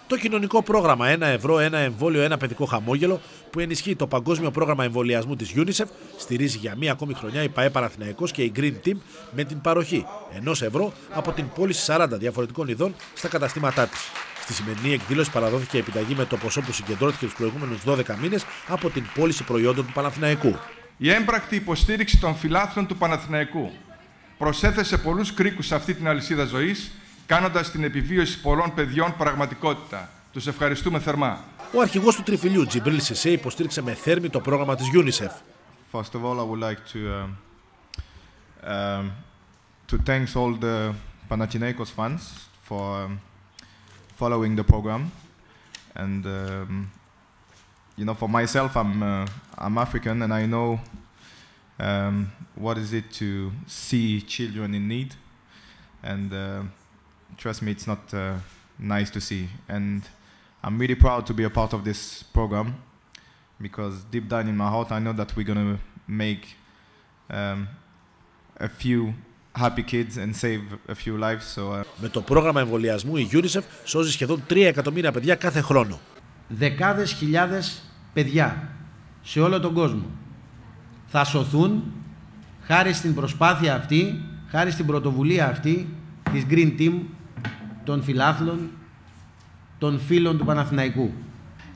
Το κοινωνικό πρόγραμμα 1 ευρώ, 1 εμβόλιο, 1 παιδικό χαμόγελο, που ενισχύει το παγκόσμιο πρόγραμμα εμβολιασμού της UNICEF, στηρίζει για μία ακόμη χρονιά η ΠΑΕ Παναθηναϊκός και η Green Team με την παροχή 1 ευρώ από την πώληση 40 διαφορετικών ειδών στα καταστήματά της. Στη σημερινή εκδήλωση παραδόθηκε επιταγή με το ποσό που συγκεντρώθηκε τους προηγούμενους 12 μήνες από την πώληση προϊόντων του Παναθηναϊκού. Η έμπρακτη υποστήριξη των φιλάθλων του Παναθηναϊκού προσέθεσε πολλούς κρίκους σε αυτή την αλυσίδα ζωής, κάνοντας την επιβίωση πολλών παιδιών πραγματικότητα. Τους ευχαριστούμε θερμά. Ο αρχηγός του Τριφυλιού, Τζιμπρίλ Σισέ, υποστήριξε με θέρμη το πρόγραμμα της UNICEF. First of all, I would like to thank all the Panathinaikos fans for following the program, and you know, for myself, I'm African, and I know what is it to see children in need, and trust me, it's not nice to see. And I'm really proud to be a part of this program, because deep down in my heart, I know that we're gonna make a few happy kids and save a few lives. So, Με το πρόγραμμα εμβολιασμού η UNICEF σώζει σχεδόν 3 εκατομμύρια παιδιά κάθε χρόνο. Δεκάδες χιλιάδες παιδιά σε όλο τον κόσμο θα σωθούν χάρη στην προσπάθεια αυτή, χάρη στην πρωτοβουλία αυτή της Green Team, των φιλάθλων, των φίλων του Παναθηναϊκού.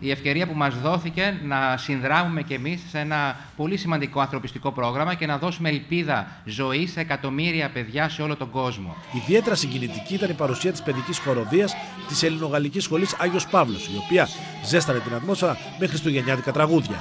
Η ευκαιρία που μας δόθηκε να συνδράμουμε κι εμείς σε ένα πολύ σημαντικό ανθρωπιστικό πρόγραμμα και να δώσουμε ελπίδα ζωή σε εκατομμύρια παιδιά σε όλο τον κόσμο. Ιδιαίτερα συγκινητική ήταν η παρουσία της παιδικής χοροδίας της Ελληνογαλλικής Σχολής Άγιος Παύλος, η οποία ζέστανε την ατμόσφαιρα με χριστουγεννιάτικα τραγούδια.